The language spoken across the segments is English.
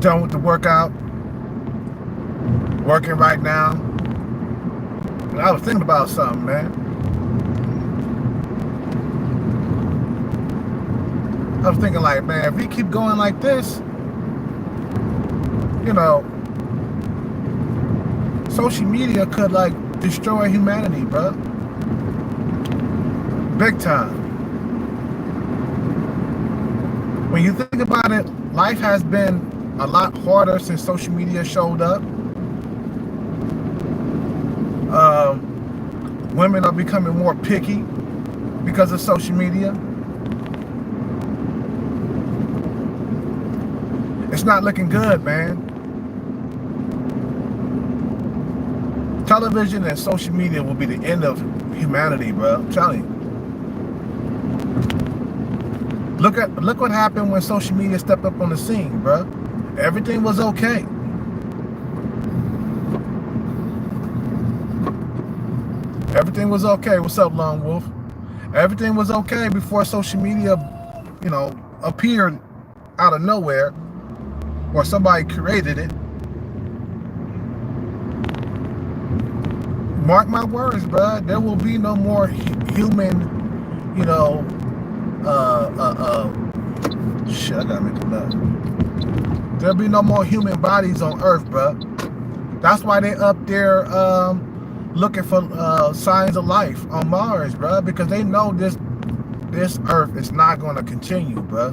done with the workout, working right now. And I was thinking about something, man. I was thinking like, man, if we keep going like this, you know, social media could like destroy humanity, bro. Big time. When you think about it, life has been a lot harder since social media showed up. Women are becoming more picky because of social media. It's not looking good, man. Television and social media will be the end of humanity, bro. I'm telling you. Look what happened when social media stepped up on the scene, bro. Everything was okay. Everything was okay. What's up, Lone Wolf? Everything was okay before social media, you know, appeared out of nowhere, or somebody created it. Mark my words, bro. There will be no more human, you know, shit, I gotta make it up. There'll be no more human bodies on Earth, bro. That's why they up there looking for signs of life on Mars, bro, because they know this Earth is not going to continue, bro.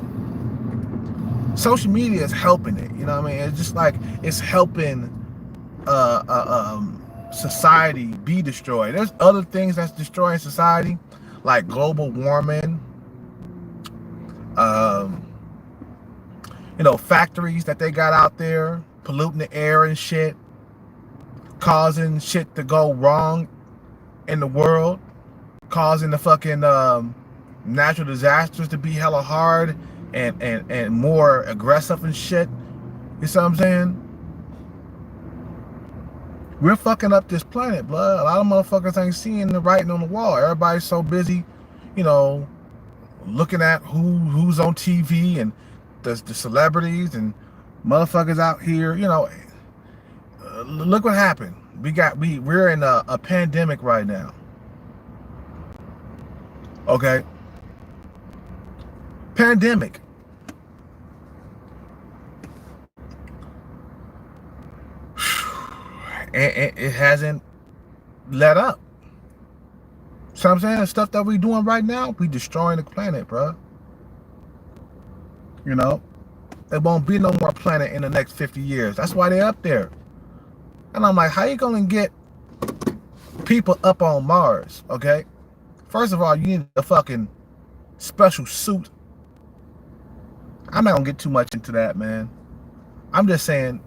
Social media is helping it, you know what I mean? It's just like it's helping society be destroyed. There's other things that's destroying society, like global warming, you know, factories that they got out there polluting the air and shit, causing shit to go wrong in the world, causing the fucking natural disasters to be hella hard and more aggressive and shit. You see what I'm saying? We're fucking up this planet, blood. A lot of motherfuckers ain't seeing the writing on the wall. Everybody's so busy, you know, looking at who's on TV and the celebrities and motherfuckers out here. You know, look what happened. We're in a pandemic right now. Okay, pandemic. And it hasn't let up. So I'm saying the stuff that we doing right now, we destroying the planet, bro. You know, there won't be no more planet in the next 50 years. That's why they're up there. And I'm like, how you gonna get people up on Mars? Okay, first of all, you need a fucking special suit. I'm not gonna get too much into that, man. I'm just saying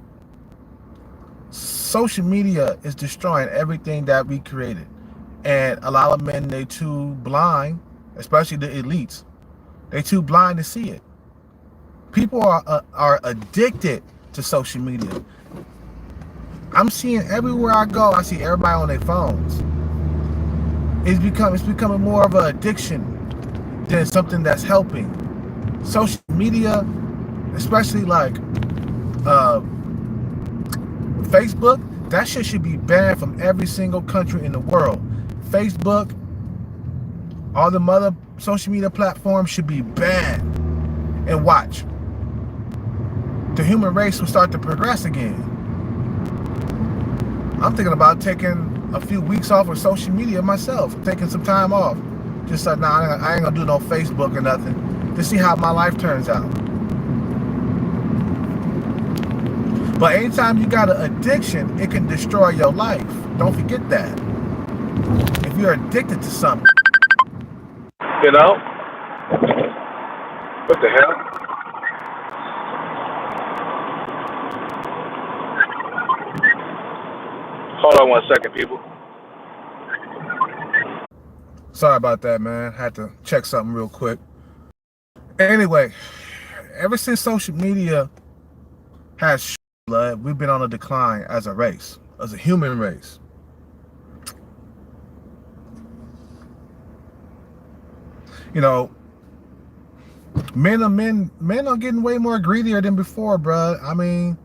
social media is destroying everything that we created. And a lot of men, they too blind, especially the elites, they too blind to see it. People are addicted to social media. I'm seeing everywhere I go, I see everybody on their phones. It's becoming more of an addiction than something that's helping. Social media, especially like Facebook, that shit should be banned from every single country in the world. Facebook, all the mother social media platforms should be banned. And watch, the human race will start to progress again. I'm thinking about taking a few weeks off of social media myself, taking some time off. Just like, nah, I ain't gonna do no Facebook or nothing, to see how my life turns out. But anytime you got an addiction, it can destroy your life. Don't forget that. If you're addicted to something, you know, what the hell? Hold on 1 second, people. Sorry about that, man. Had to check something real quick. Anyway, ever since social media has blood, we've been on a decline as a race, as a human race. You know, Men are getting way more greedier than before, bro. I mean,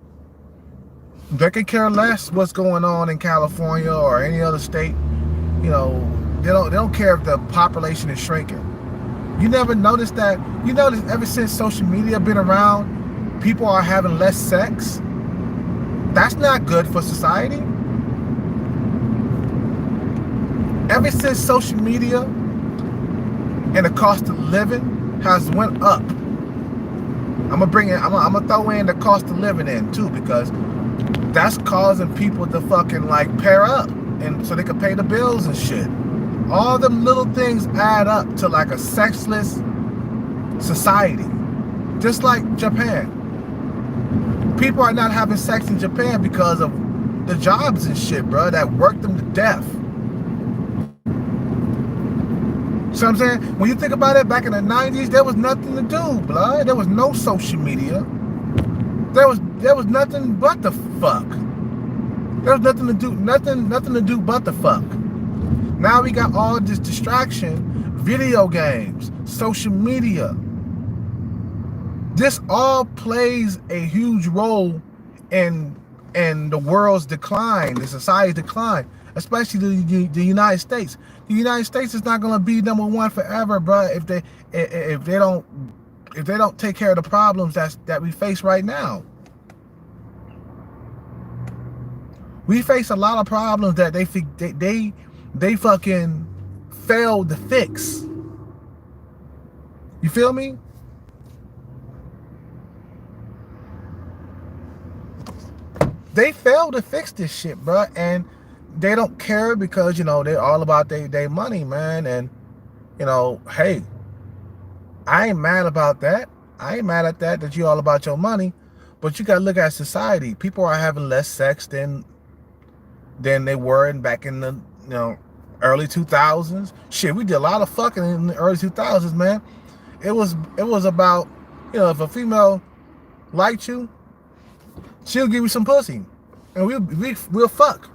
they could care less what's going on in California or any other state. You know, they don't care if the population is shrinking. You never noticed that? You notice ever since social media been around, people are having less sex. That's not good for society. Ever since social media and the cost of living has went up, I'm gonna throw in the cost of living in too, because that's causing people to fucking like pair up, and so they can pay the bills and shit. All them little things add up to like a sexless society, just like Japan. People are not having sex in Japan because of the jobs and shit, bro, that work them to death. See what I'm saying? When you think about it, back in the 90s, there was nothing to do, blood. There was no social media. There was nothing but the fuck. There was nothing to do, nothing to do but the fuck. Now we got all this distraction, video games, social media. This all plays a huge role in the world's decline, the society's decline, especially the United States. The United States is not going to be number one forever, bro. If they don't take care of the problems that we face right now. We face a lot of problems that they fucking failed to fix. You feel me? They failed to fix this shit, bro, and they don't care because, you know, they're all about their money, man. And, you know, hey, I ain't mad about that. I ain't mad at that you all about your money, but you gotta look at society. People are having less sex than they were back in the, you know, early 2000s. Shit, we did a lot of fucking in the early 2000s, man. It was about, you know, if a female liked you, she'll give you some pussy, and we'll fuck.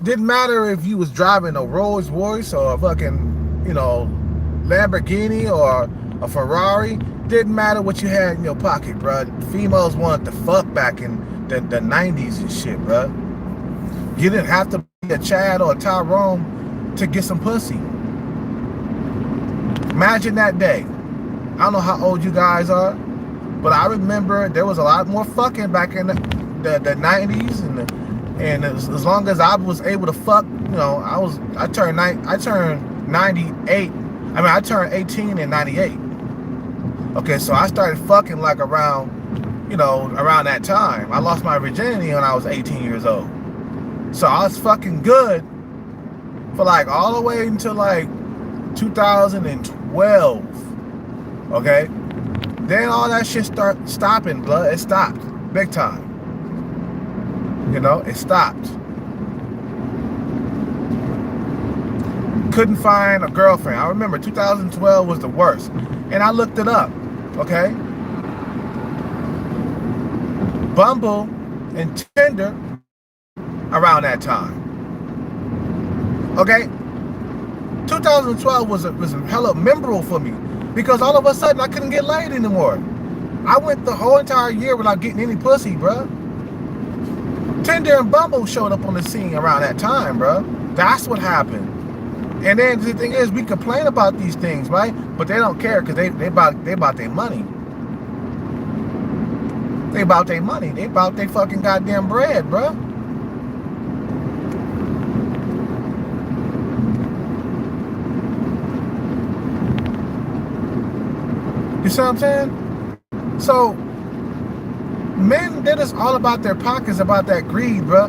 Didn't matter if you was driving a Rolls Royce or a fucking, you know, Lamborghini or a Ferrari. Didn't matter what you had in your pocket, bro. Females wanted to fuck back in the 90s and shit, bro. You didn't have to be a Chad or a Tyrone to get some pussy. Imagine that day. I don't know how old you guys are, but I remember there was a lot more fucking back in the 90s, and as long as I was able to fuck, you know, I turned 98. I turned 18 in 98. Okay, so I started fucking like around that time. I lost my virginity when I was 18 years old. So I was fucking good for like all the way until like 2012. Okay? Then all that shit started stopping, blood. It stopped. Big time. You know, it stopped. Couldn't find a girlfriend. I remember 2012 was the worst. And I looked it up. Okay? Bumble and Tinder around that time. Okay? 2012 was hella memorable for me, because all of a sudden I couldn't get laid anymore. I went the whole entire year without getting any pussy, bro. Tinder and Bumble showed up on the scene around that time, bro. That's what happened. And then the thing is, we complain about these things, right? But they don't care, because they about their money. They about their money. They about their fucking goddamn bread, bro. You see what I'm saying? So, men, they're just all about their pockets, about that greed, bro.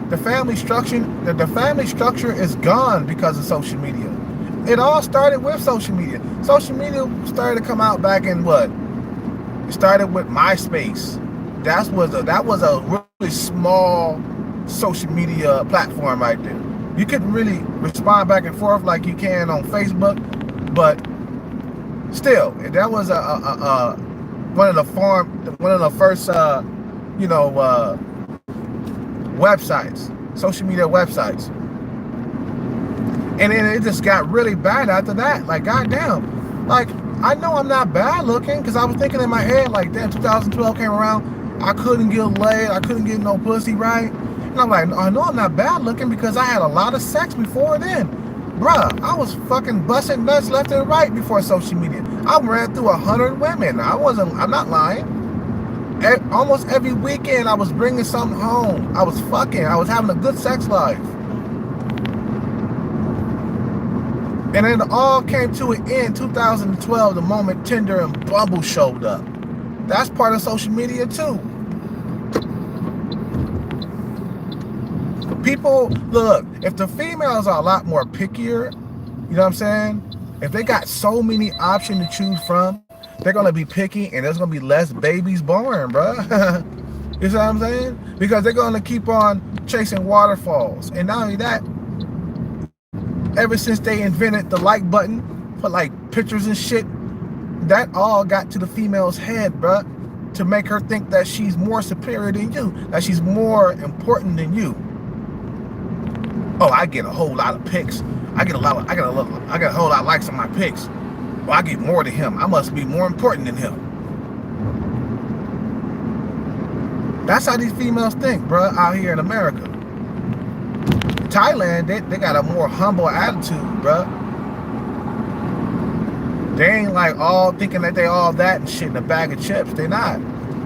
The family structure is gone because of social media. It all started with social media. Social media started to come out back in what? It started with MySpace. That was a really small social media platform right there. You couldn't really respond back and forth like you can on Facebook, but still, that was one of the first websites, social media websites. And then it just got really bad after that. Like, goddamn, like I know I'm not bad looking because I was thinking in my head like, damn, 2012 came around, I couldn't get laid, I couldn't get no pussy, right? And I'm like, I know I'm not bad looking because I had a lot of sex before then. Bruh, I was fucking busting nuts left and right before social media. I ran through 100 women. I'm not lying. Almost every weekend I was bringing something home. I was having a good sex life. And then it all came to an end 2012, the moment Tinder and Bumble showed up. That's part of social media too. People, look, if the females are a lot more pickier, you know what I'm saying? If they got so many options to choose from, they're going to be picky and there's going to be less babies born, bro. You see what I'm saying? Because they're going to keep on chasing waterfalls. And not only that, ever since they invented the like button for like pictures and shit, that all got to the female's head, bro, to make her think that she's more superior than you, that she's more important than you. Oh, I get a whole lot of pics. I get a whole lot of likes on my pics. Well, I get more than him. I must be more important than him. That's how these females think, bro, out here in America. Thailand, they got a more humble attitude, bro. They ain't like all thinking that they all that and shit in a bag of chips. They not.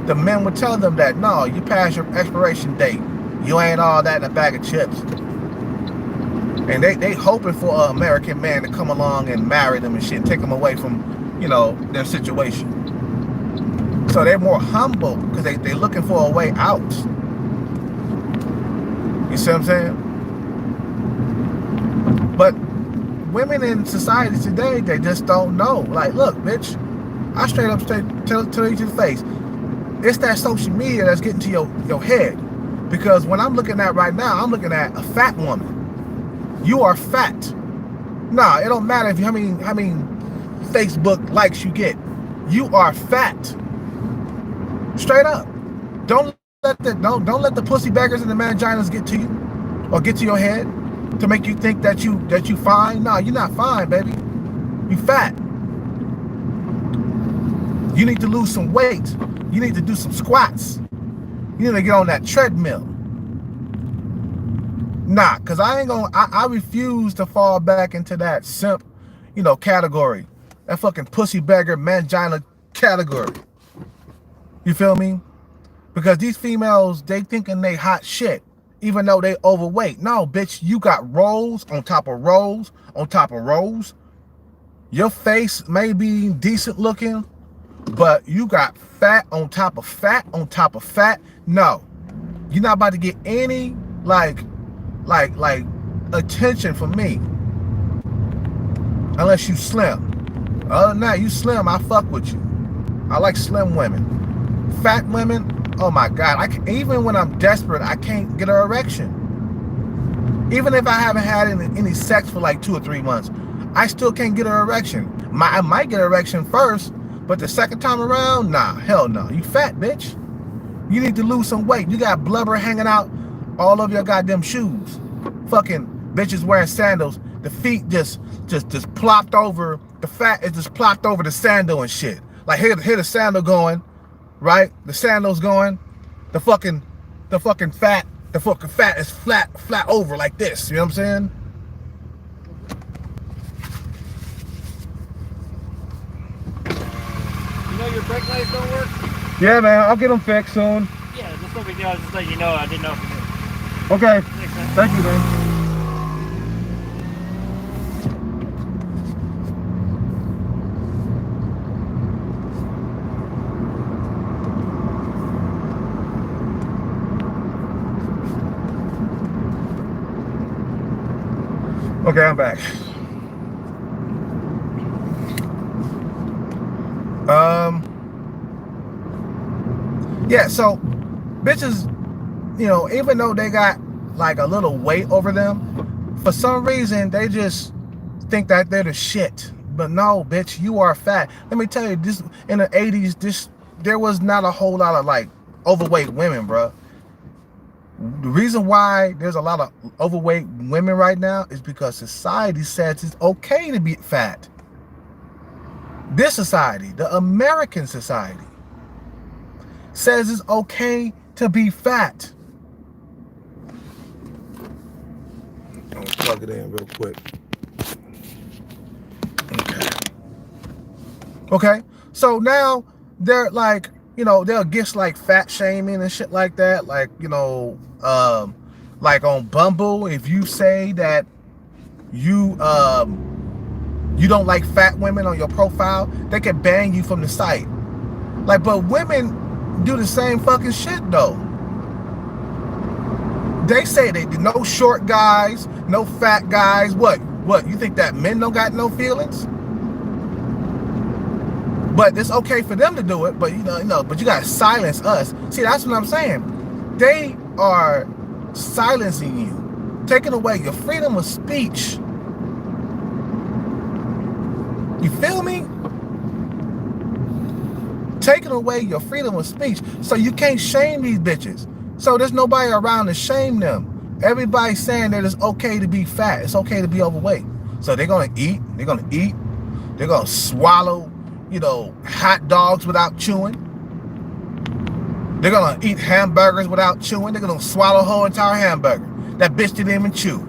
The men would tell them that, no, you passed your expiration date. You ain't all that in a bag of chips. And they hoping for an American man to come along and marry them and shit and take them away from, you know, their situation. So they're more humble because they're looking for a way out. You see what I'm saying? But women in society today, they just don't know. Like, look, bitch, I straight up tell you to the face. It's that social media that's getting to your head. Because when I'm looking at right now, I'm looking at a fat woman. You are fat. Nah, it don't matter if how many Facebook likes you get. You are fat. Straight up. Don't let the pussy beggars and the manginas get to you or get to your head to make you think that you fine. Nah, you're not fine, baby. You fat. You need to lose some weight. You need to do some squats. You need to get on that treadmill. Nah, cause I refuse to fall back into that simp, you know, category. That fucking pussy beggar mangina category. You feel me? Because these females, they thinking they hot shit, even though they overweight. No, bitch, you got rolls on top of rolls on top of rolls. Your face may be decent looking, but you got fat on top of fat on top of fat. No, you're not about to get any like attention from me unless you slim. Other than that, you slim, I fuck with you. I like slim women. Fat women, oh my God, even when I'm desperate, I can't get an erection. Even if I haven't had any sex for like 2 or 3 months, I still can't get an erection. I might get an erection first, but the second time around, nah, hell no. You fat, bitch. You need to lose some weight. You got blubber hanging out all over your goddamn shoes. Fucking bitches wearing sandals. The feet just plopped over. The fat is just plopped over the sandal and shit. Like here the sandal going, right? The sandal's going. The fucking fat is flat over like this. You know what I'm saying? You know your brake lights don't work? Yeah, man. I'll get them fixed soon. Yeah, just no big deal. I was just letting you know. I didn't know if you knew. Okay. Thanks, man. Thank you, man. Okay, I'm back. Yeah, so bitches, you know, even though they got like a little weight over them, for some reason they just think that they're the shit. But no, bitch, you are fat. Let me tell you, this in the 80s, there was not a whole lot of like overweight women, bro. The reason why there's a lot of overweight women right now is because society says it's okay to be fat. This society, the American society, says it's okay to be fat. I'm gonna plug it in real quick. Okay. So now they're like, you know, they'll get like fat shaming and shit like that. Like, you know, like on Bumble, if you say that you don't like fat women on your profile, they can ban you from the site. Like, but women do the same fucking shit though. They say they no short guys, no fat guys. What? You think that men don't got no feelings? But it's okay for them to do it, but you know, but you gotta silence us. See, that's what I'm saying. They are silencing you, taking away your freedom of speech. You feel me? Taking away your freedom of speech. So you can't shame these bitches. So there's nobody around to shame them. Everybody's saying that it's okay to be fat. It's okay to be overweight. So they're gonna eat. They're gonna swallow, you know, hot dogs without chewing. They're gonna eat hamburgers without chewing. They're gonna swallow a whole entire hamburger. That bitch didn't even chew.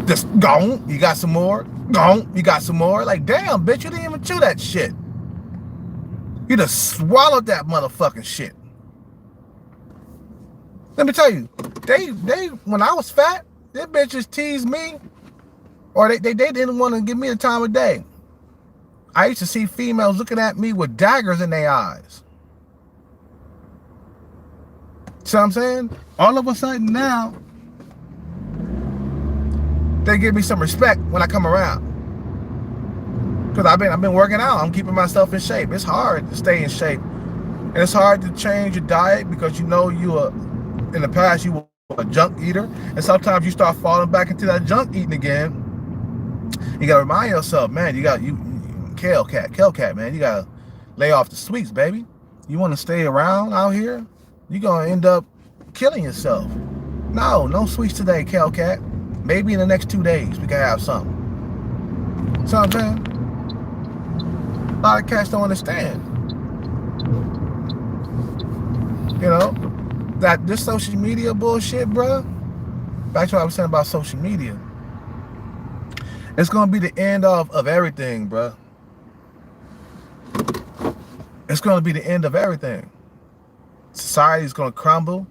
Just gone. You got some more? Gone. You got some more? Like, damn, bitch, you didn't even chew that shit. You just swallowed that motherfucking shit. Let me tell you, they when I was fat, them bitches teased me, or they didn't want to give me the time of day. I used to see females looking at me with daggers in their eyes. See what I'm saying? All of a sudden now, they give me some respect when I come around. Because I've been working out. I'm keeping myself in shape. It's hard to stay in shape. And it's hard to change your diet because you know in the past you were a junk eater. And sometimes you start falling back into that junk eating again. You gotta remind yourself, man, kale cat, man, you gotta lay off the sweets, baby. You wanna stay around out here, you're gonna end up killing yourself. No sweets today, kale cat. Maybe in the next 2 days we can have something. So I'm saying, a lot of cats don't understand. You know, that this social media bullshit, bro. Back to what I was saying about social media. It's gonna be the end of everything, bro. It's gonna be the end of everything. Society is gonna crumble,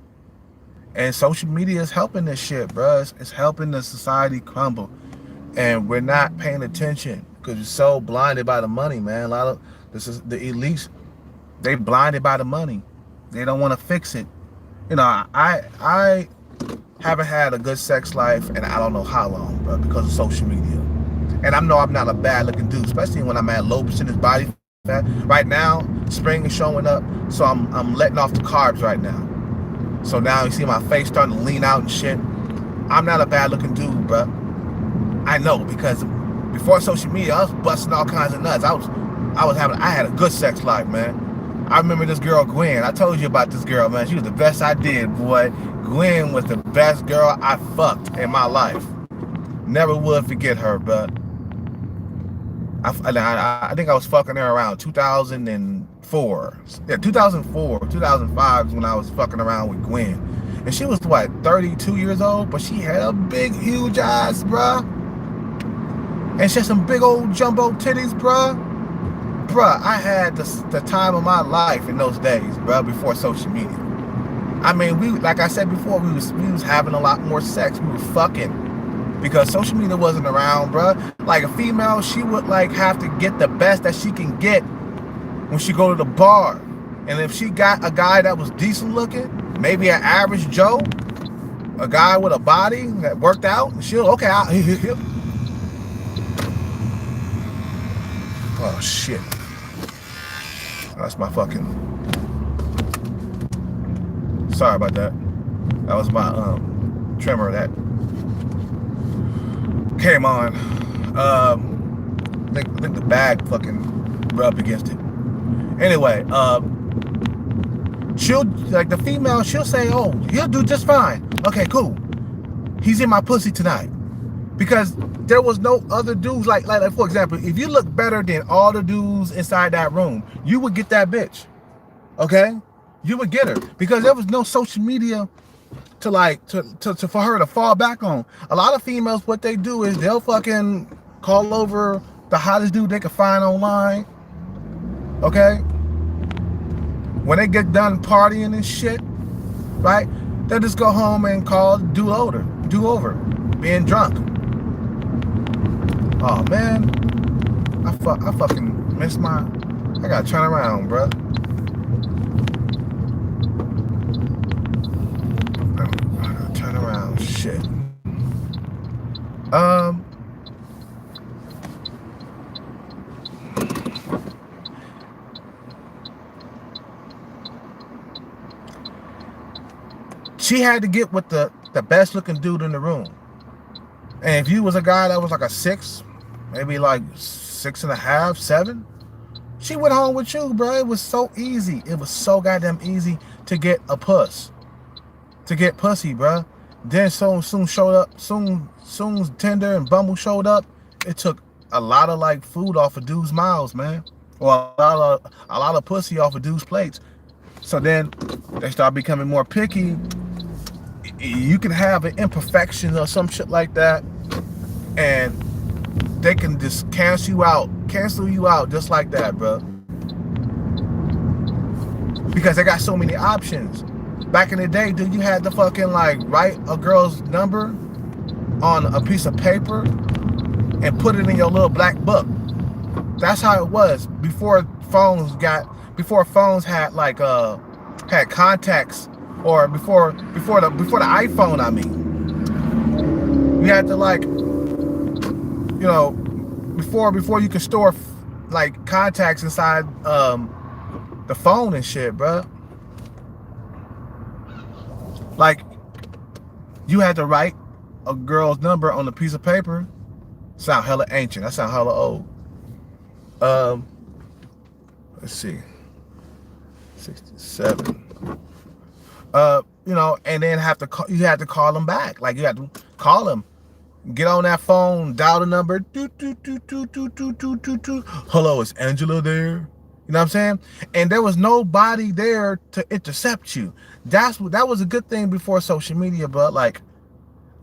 and social media is helping this shit, bro. It's helping the society crumble, and we're not paying attention because you're so blinded by the money, man. A lot of the elites. They blinded by the money. They don't want to fix it. You know, I haven't had a good sex life, and I don't know how long, bro, because of social media. And I know I'm not a bad looking dude, especially when I'm at low percentage body fat. Right now, spring is showing up, so I'm letting off the carbs right now. So now you see my face starting to lean out and shit. I'm not a bad looking dude, bro. I know, because before social media, I was busting all kinds of nuts. I had a good sex life, man. I remember this girl, Gwen. I told you about this girl, man. She was the best I did, boy. Gwen was the best girl I fucked in my life. Never would forget her, but I think I was fucking her around 2004. Yeah, 2004, 2005 is when I was fucking around with Gwen. And she was, what, 32 years old? But she had a big, huge ass, bruh. And she had some big old jumbo titties, bruh. Bruh, I had the time of my life in those days, bruh, before social media. I mean, like I said before, we was having a lot more sex. We were fucking. Because social media wasn't around, bruh. Like a female, she would like have to get the best that she can get when she go to the bar. And if she got a guy that was decent looking, maybe an average Joe, a guy with a body that worked out, she'll, okay, oh shit. That's my fucking, sorry about that. That was my trimmer that came on. I think the bag fucking rubbed against it. Anyway, she'll, like the female, she'll say, oh, he'll do just fine. Okay, cool. He's in my pussy tonight. Because there was no other dudes like for example, if you look better than all the dudes inside that room, you would get that bitch. Okay? You would get her because there was no social media to for her to fall back on. A lot of females, what they do is they'll fucking call over the hottest dude they can find online. Okay? When they get done partying and shit, right? They'll just go home and call do over, being drunk. Oh man, I fucking missed I gotta turn around, bro. I gotta turn around, shit. She had to get with the best looking dude in the room. And if you was a guy that was like a 6, maybe like 6.5, 7, she went home with you, bro. It was so easy. It was so goddamn easy to get a to get pussy, bro. Then soon showed up. Soon Tinder and Bumble showed up. It took a lot of like food off of dudes' mouths, man, or a lot of pussy off of dudes' plates. So then they start becoming more picky. You can have an imperfection or some shit like that, and they can just cancel you out just like that, bro. Because they got so many options. Back in the day, dude, you had to fucking like write a girl's number on a piece of paper and put it in your little black book. That's how it was before phones had like had contacts, or before the iPhone. I mean, you had to like, you know, before you could store like contacts inside the phone and shit, bro. Like, you had to write a girl's number on a piece of paper. Sound hella ancient. That sound hella old. Let's see. 67. You know, and then you had to call them back. Like, you had to call them, get on that phone, dial the number. Hello, is Angela there? You know what I'm saying? And there was nobody there to intercept you. That was a good thing before social media, but like,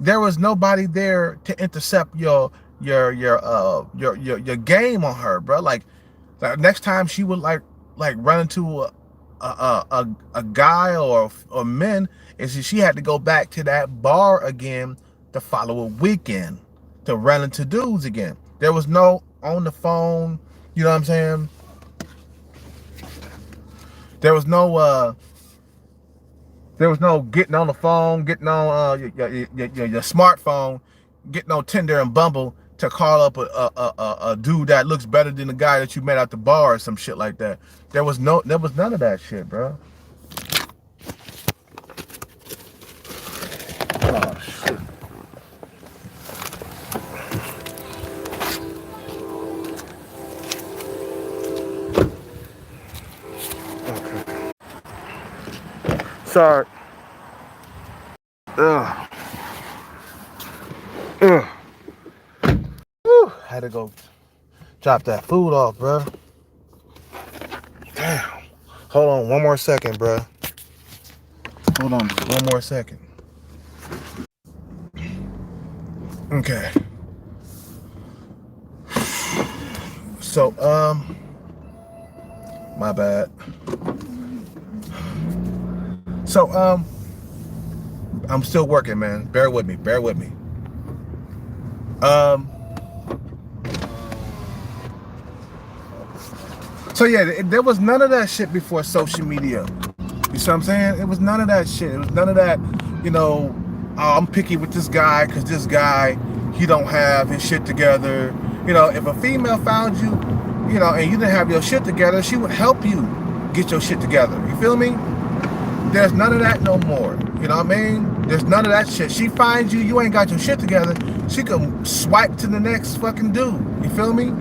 there was nobody there to intercept your game on her, bro. Like next time she would like run into a guy or men, is she had to go back to that bar again the following weekend to run into dudes again. There was no on the phone, you know what I'm saying? There was no getting on the phone, getting on your smartphone, getting on Tinder and Bumble to call up a dude that looks better than the guy that you met at the bar or some shit like that. There was none of that shit, bro. Oh shit. Okay. Sorry. Ugh. Whew. Had to go drop that food off, bro. Damn. Hold on one more second, bro. Hold on one more second. Okay. So, my bad. So, I'm still working, man. Bear with me. So yeah, there was none of that shit before social media. You see what I'm saying? It was none of that shit. It was none of that, you know, oh, I'm picky with this guy because this guy, he don't have his shit together. You know, if a female found you, you know, and you didn't have your shit together, she would help you get your shit together. You feel me? There's none of that no more. You know what I mean? There's none of that shit. She finds you, you ain't got your shit together, she can swipe to the next fucking dude. You feel me?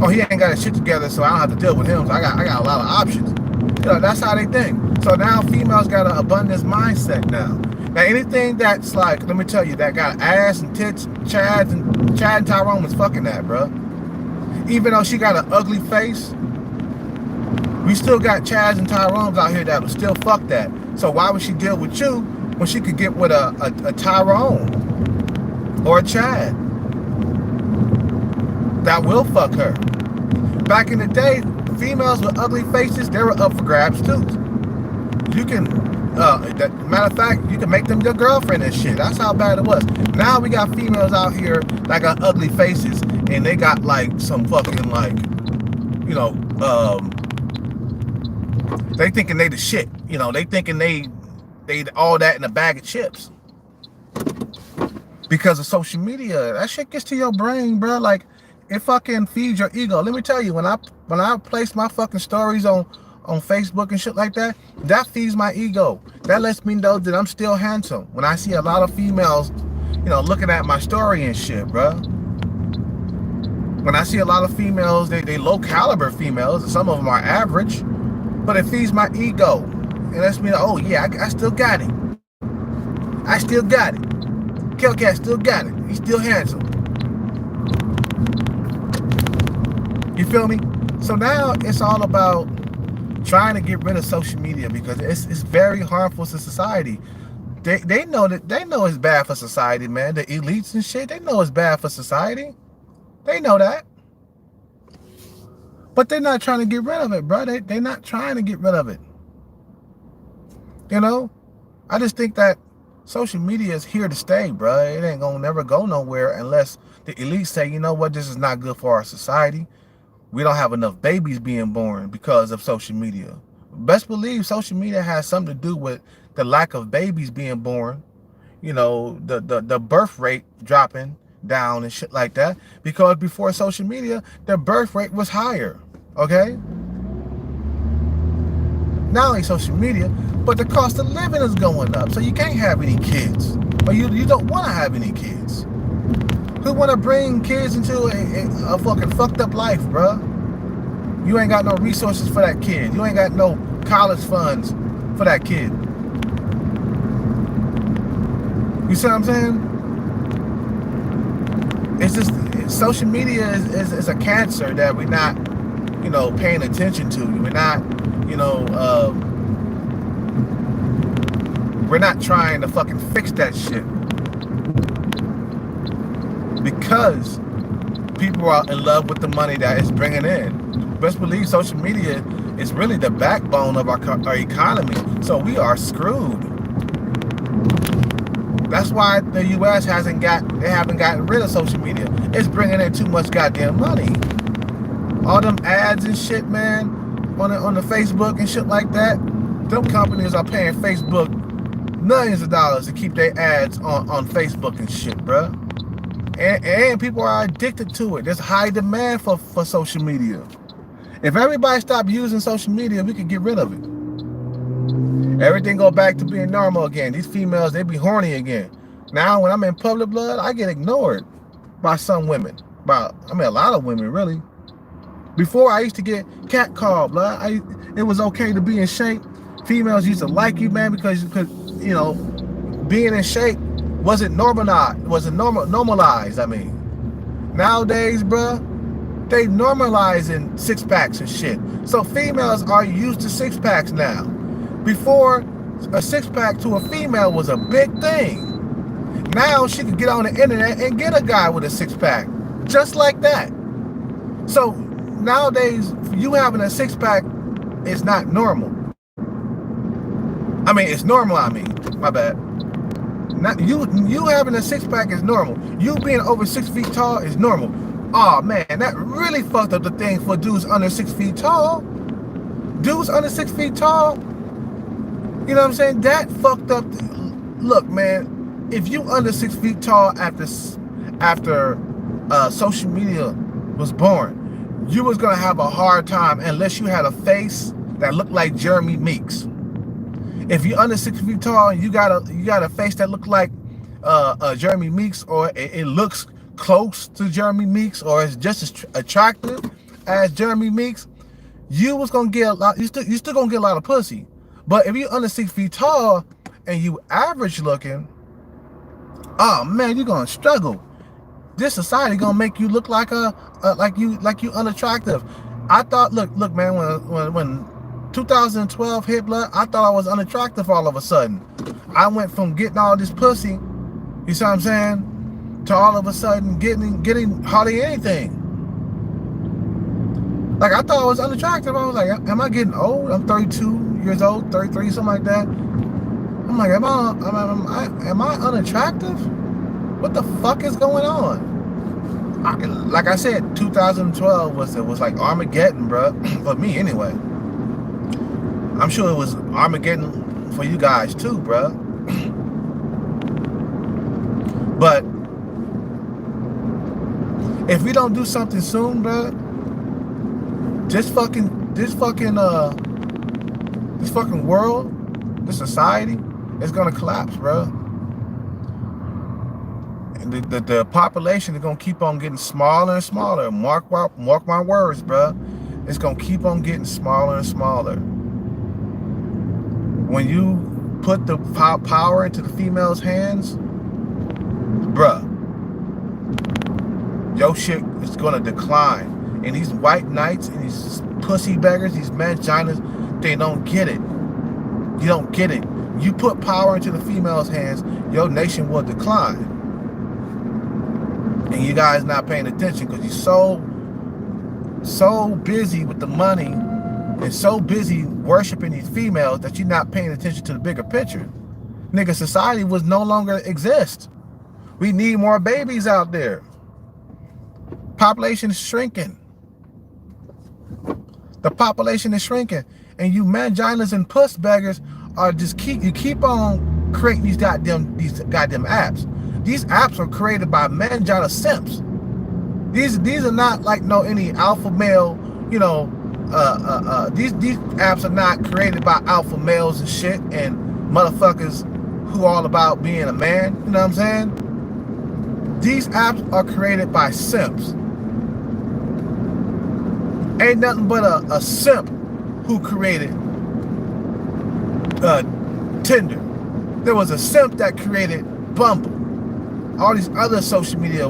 Oh, he ain't got his shit together, so I don't have to deal with him. So I got a lot of options. You know, that's how they think. So now females got an abundance mindset now. Now anything that's like, let me tell you, that got ass and tits, Chad and Tyrone was fucking that, bro. Even though she got an ugly face, we still got Chads and Tyrones out here that will still fuck that. So why would she deal with you when she could get with a Tyrone or a Chad that will fuck her? Back in the day, females with ugly faces, they were up for grabs too. You can, matter of fact, you can make them your girlfriend and shit. That's how bad it was. Now we got females out here that got ugly faces, and they got like some fucking like, you know, they thinking they the shit. You know, they thinking they all that in a bag of chips. Because of social media, that shit gets to your brain, bro. Like, it fucking feeds your ego. Let me tell you, when I place my fucking stories on Facebook and shit like that, that feeds my ego. That lets me know that I'm still handsome. When I see a lot of females, you know, looking at my story and shit, bro. When I see a lot of females, they low caliber females, and some of them are average, but it feeds my ego. It lets me know, oh yeah, I still got it. I still got it. Kelcat still got it. He's still handsome. You feel me? So now it's all about trying to get rid of social media because it's very harmful to society. They know it's bad for society, man. The elites and shit, they know it's bad for society. They know that. But they're not trying to get rid of it, bro. They're not trying to get rid of it. You know? I just think that social media is here to stay, bro. It ain't gonna never go nowhere unless the elites say, you know what, this is not good for our society. We don't have enough babies being born because of social media. Best believe social media has something to do with the lack of babies being born. You know, the birth rate dropping down and shit like that. Because before social media, the birth rate was higher. Okay? Not only social media, but the cost of living is going up. So you can't have any kids. Or you don't want to have any kids. Who want to bring kids into a fucking fucked up life, bro? You ain't got no resources for that kid. You ain't got no college funds for that kid. You see what I'm saying? It's just, social media is a cancer that we're not, you know, paying attention to. We're not, you know, we're not trying to fucking fix that shit. Because people are in love with the money that it's bringing in. Best believe social media is really the backbone of our economy. So we are screwed. That's why the U.S. haven't gotten rid of social media. It's bringing in too much goddamn money. All them ads and shit, man, on the Facebook and shit like that. Them companies are paying Facebook millions of dollars to keep their ads on Facebook and shit, bruh. And people are addicted to it. There's high demand for social media. If everybody stopped using social media, we could get rid of it. Everything go back to being normal again. These females, they be horny again. Now, when I'm in public blood, I get ignored by some women. A lot of women, really. Before, I used to get catcalled, blood. It was okay to be in shape. Females used to like you, man, because you know, being in shape wasn't normalized. I mean, nowadays, bruh, they normalizing six packs and shit. So females are used to six packs now. Before, a six pack to a female was a big thing. Now she can get on the internet and get a guy with a six pack, just like that. So nowadays, you having a six pack is not normal. I mean, it's normal. I mean, my bad. Not you having a six pack is normal. You being over 6 feet tall is normal. Oh man, that really fucked up the thing for dudes under 6 feet tall. Dudes under 6 feet tall, you know what I'm saying? That fucked up. Look, man, if you under 6 feet tall after social media was born, you was gonna have a hard time unless you had a face that looked like Jeremy Meeks. If you're under 6 feet tall and you got a face that look like Jeremy Meeks, or it looks close to Jeremy Meeks, or it's just as attractive as Jeremy Meeks, you was gonna get a lot. You still gonna get a lot of pussy. But if you're under 6 feet tall and you average looking, oh man, you're gonna struggle. This society gonna make you look like like you unattractive. I thought, look, man, when 2012 hit, blood, I thought I was unattractive all of a sudden. I went from getting all this pussy, you see what I'm saying, to all of a sudden getting hardly anything. Like, I thought I was unattractive. I was like, am I getting old? I'm 32 years old, 33, something like that. I'm like, am I unattractive? What the fuck is going on? Like I said, 2012 was like Armageddon, bro. For me, anyway. I'm sure it was Armageddon for you guys too, bro. But if we don't do something soon, bro, this fucking world, this society is gonna collapse, bro. And the population is gonna keep on getting smaller and smaller. Mark my words, bro. It's gonna keep on getting smaller and smaller. When you put the power into the female's hands, bruh, your shit is gonna decline. And these white knights and these pussy beggars, these manginas, they don't get it. You don't get it. You put power into the female's hands, your nation will decline. And you guys not paying attention because you're so busy with the money and so busy worshiping these females that you're not paying attention to the bigger picture. Nigga, society was no longer exist. We need more babies out there. Population is shrinking. The population is shrinking, and you manginas and puss beggars are just keep on creating these goddamn apps. These apps are created by mangina simps. These are not like any alpha male, you know. These apps are not created by alpha males and shit and motherfuckers who all about being a man. You know what I'm saying? These apps are created by simps. Ain't nothing but a simp who created Tinder. There was a simp that created Bumble. All these other social media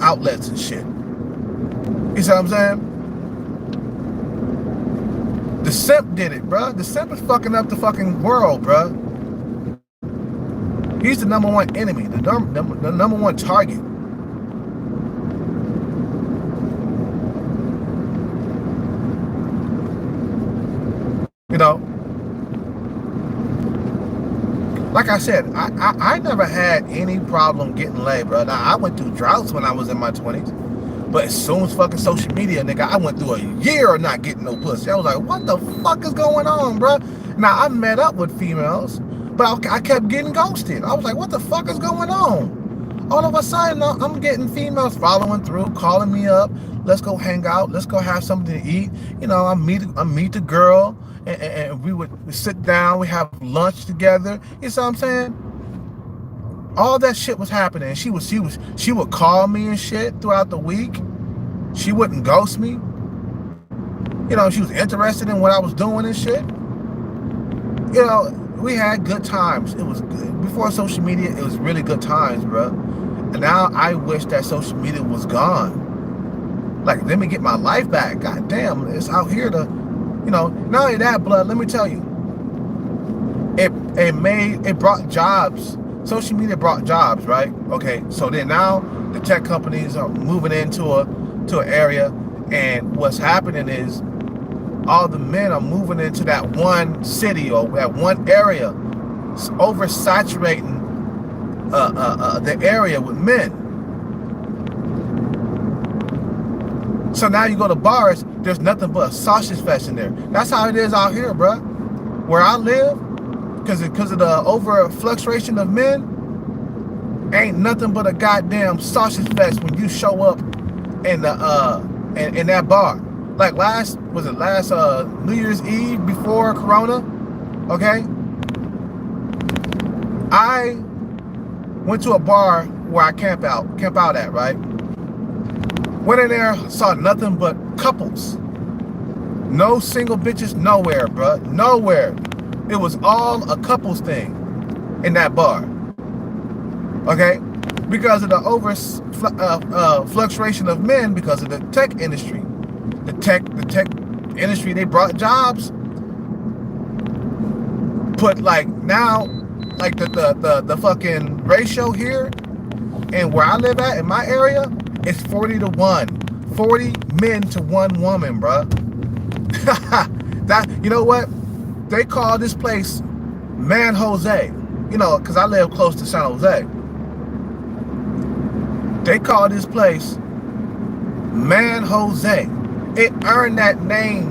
outlets and shit. You see what I'm saying? The simp did it, bruh. The simp is fucking up the fucking world, bruh. He's the number one enemy, the number one target. You know, like I said, I never had any problem getting laid, bro. Now, I went through droughts when I was in my 20s, but as soon as fucking social media, nigga, I went through a year of not getting no pussy. I was like, what the fuck is going on, bro? Now, I met up with females, but I kept getting ghosted. I was like, what the fuck is going on? All of a sudden, I'm getting females following through, calling me up. Let's go hang out. Let's go have something to eat. You know, I meet the girl. And we would sit down, we have lunch together. You see what I'm saying? All that shit was happening. She would call me and shit throughout the week. She wouldn't ghost me. You know, she was interested in what I was doing and shit. You know, we had good times. It was good. Before social media, it was really good times, bro. And now I wish that social media was gone. Like, let me get my life back. God damn, it's out here to, you know, not only that, blood, let me tell you, it brought jobs. Social media brought jobs, right? Okay, so then now the tech companies are moving into an area, and what's happening is all the men are moving into that one city or that one area, oversaturating the area with men. So now you go to bars, there's nothing but a sausage fest in there. That's how it is out here, bro. Where I live, because of the over fluctuation of men, ain't nothing but a goddamn sausage fest when you show up in the in that bar. Like last New Year's Eve before Corona, okay? I went to a bar where I camp out at, right? Went in there, saw nothing but couples. No single bitches nowhere, bruh. Nowhere. It was all a couples thing in that bar. Okay, because of the fluctuation of men, because of the tech industry. The tech industry, they brought jobs. Put like now, like the fucking ratio here, and where I live at in my area, it's 40 to 1. 40 men to 1 woman, bruh. That, you know what? They call this place Man Jose. You know, because I live close to San Jose. They call this place Man Jose. It earned that name.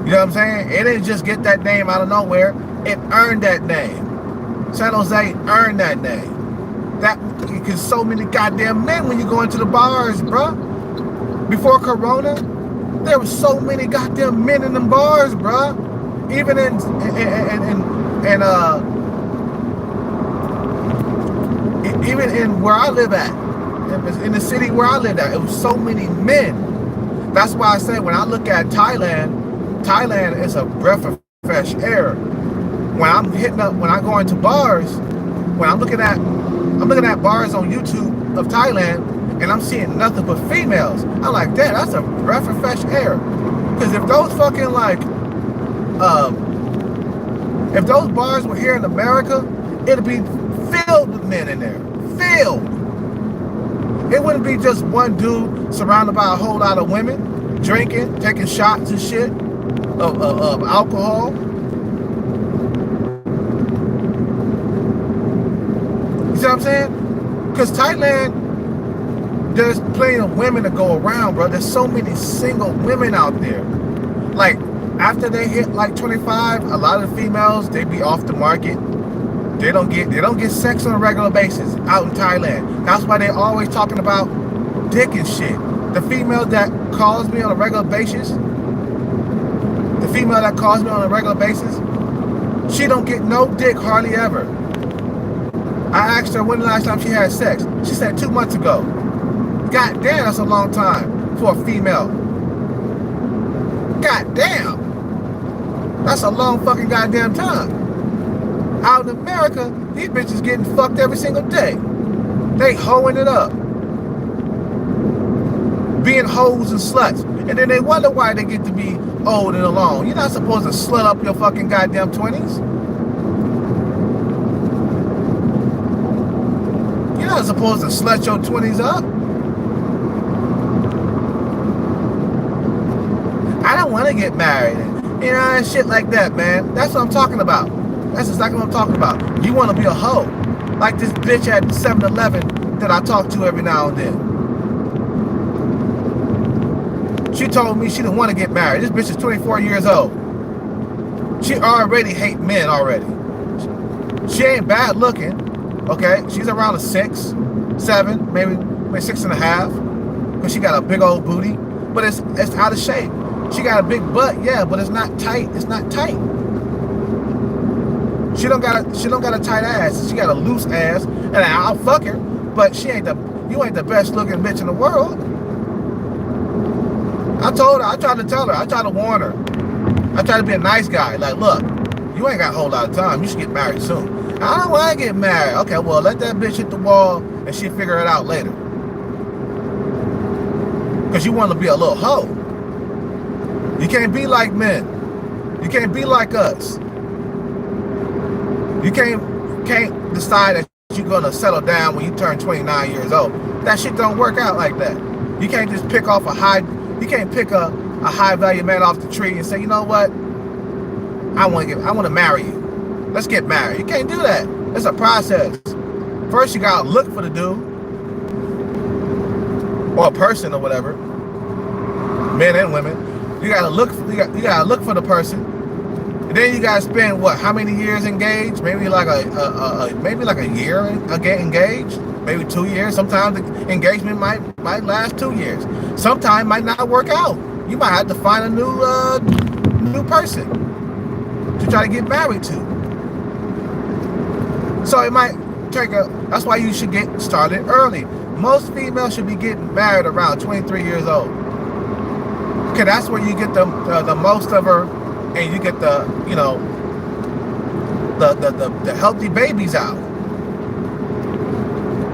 You know what I'm saying? It didn't just get that name out of nowhere. It earned that name. San Jose earned that name. That, because so many goddamn men when you go into the bars, bruh. Before Corona, there were so many goddamn men in them bars, bruh. Even even in where I live at, in the city where I live at, it was so many men. That's why I say when I look at Thailand is a breath of fresh air. When I'm when I go into bars, when I'm looking at bars on YouTube of Thailand, and I'm seeing nothing but females. I'm like, damn, that's a breath of fresh air. Because if those fucking if those bars were here in America, it'd be filled with men in there. Filled. It wouldn't be just one dude surrounded by a whole lot of women, drinking, taking shots and shit of alcohol. You see what I'm saying? Because Thailand, there's plenty of women to go around, bro. There's so many single women out there. Like, after they hit like 25, a lot of the females, they be off the market. They don't get sex on a regular basis out in Thailand. That's why they always talking about dick and shit. The female that calls me on a regular basis, she don't get no dick hardly ever. I asked her when the last time she had sex. She said 2 months ago. God damn, that's a long time for a female. God damn. That's a long fucking goddamn time. Out in America, these bitches getting fucked every single day. They hoeing it up. Being hoes and sluts. And then they wonder why they get to be old and alone. You're not supposed to slut up your fucking goddamn 20s. You're not supposed to slut your 20s up. I don't want to get married. You know, and shit like that, man. That's what I'm talking about. That's exactly what I'm talking about. You want to be a hoe. Like this bitch at 7-Eleven that I talk to every now and then. She told me she didn't want to get married. This bitch is 24 years old. She already hate men already. She ain't bad looking. Okay? She's around a 6, 7, maybe 6.5. Because she got a big old booty. But it's out of shape. She got a big butt, yeah, but it's not tight. It's not tight. She don't got a tight ass. She got a loose ass, and I'll fuck her. But you ain't the best looking bitch in the world. I told her. I tried to tell her. I tried to warn her. I tried to be a nice guy. Like, look, you ain't got a whole lot of time. You should get married soon. I don't want to get married. Okay, well, let that bitch hit the wall, and she'll figure it out later. Because you want to be a little hoe. You can't be like men. You can't be like us. You can't decide that you're gonna settle down when you turn 29 years old. That shit don't work out like that. You can't just pick a high value man off the tree and say, you know what? I want to marry you. Let's get married. You can't do that. It's a process. First you gotta look for the dude. Or a person or whatever. Men and women. You gotta look for the person, and then you gotta spend what? How many years engaged? Maybe like a year engaged. Maybe 2 years. Sometimes the engagement might last 2 years. Sometimes it might not work out. You might have to find a new person to try to get married to. So it might take that's why you should get started early. Most females should be getting married around 23 years old. Okay, that's where you get the most of her, and you get the the healthy babies out.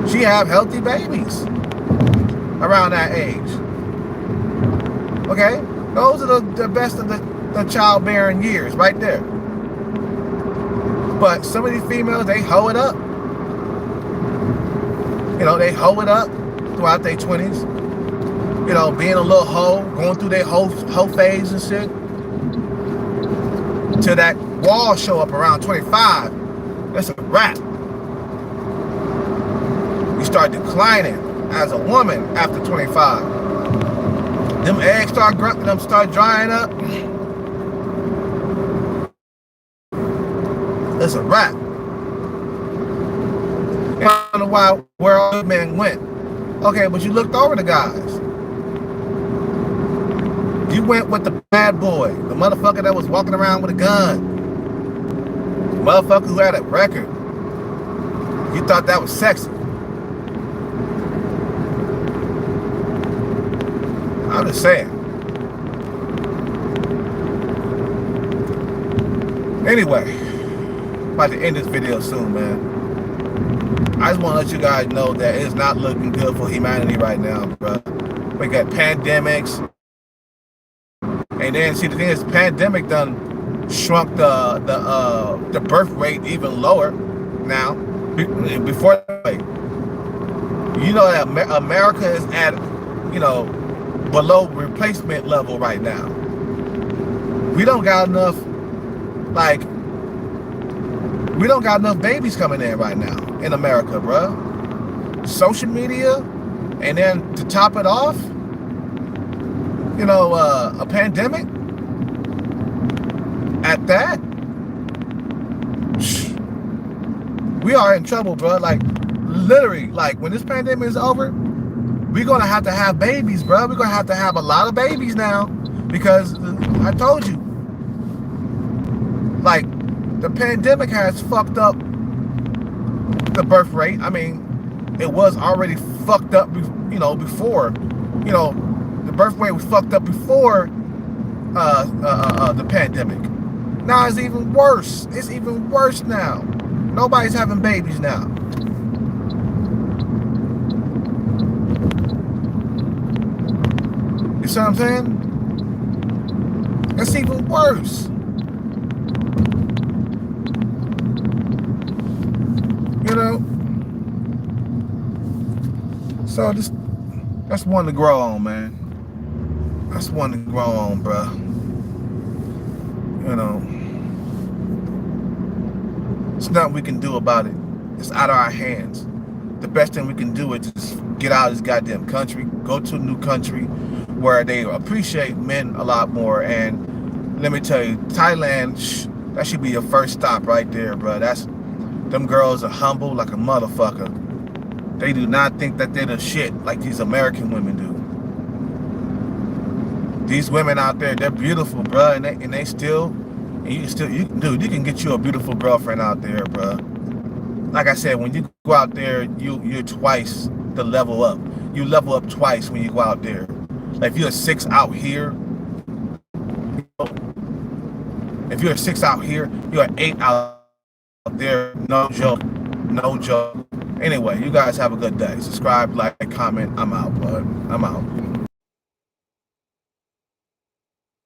She have healthy babies around that age. Okay? Those are the best of the childbearing years right there. But some of these females, they hoe it up. You know, they hoe it up throughout their 20s. You know, being a little hoe, going through their hoe phase and shit. Till that wall show up around 25, that's a wrap. You start declining as a woman after 25. Them eggs start drying up. It's a wrap. I don't know where all the men went. Okay, but you looked over the guys. You went with the bad boy, the motherfucker that was walking around with a gun. The motherfucker who had a record. You thought that was sexy. I'm just saying. Anyway, about to end this video soon, man. I just want to let you guys know that it's not looking good for humanity right now, bro. We got pandemics. And then, see, the thing is, pandemic done shrunk the birth rate even lower now. Before, you know that America is at, you know, below replacement level right now. We don't got enough, like, we don't got enough babies coming in right now in America, bro. Social media, and then to top it off, you know, a pandemic at that, we are in trouble, bro. Like, literally, like, when this pandemic is over, we're gonna have to have babies, bro. We're gonna have to have a lot of babies now, because I told you, like, the pandemic has fucked up the birth rate. I mean, it was already fucked up, you know, before, you know, the birth rate was fucked up before the pandemic. Now it's even worse. It's even worse now. Nobody's having babies now. You see what I'm saying? It's even worse. You know? So that's one to grow on, man. That's one to grow on, bro. You know, there's nothing we can do about it. It's out of our hands. The best thing we can do is just get out of this goddamn country, go to a new country where they appreciate men a lot more. And let me tell you, Thailand, that should be your first stop right there, bro. Them girls are humble like a motherfucker. They do not think that they're the shit like these American women do. These women out there, they're beautiful, bro, and they still, dude, you can get you a beautiful girlfriend out there, bro. Like I said, when you go out there, you're twice the level up. You level up twice when you go out there. Like, if you're a 6 out here, if you're a 6 out here, you're an 8 out there. No joke, no joke. Anyway, you guys have a good day. Subscribe, like, comment. I'm out, bud. I'm out.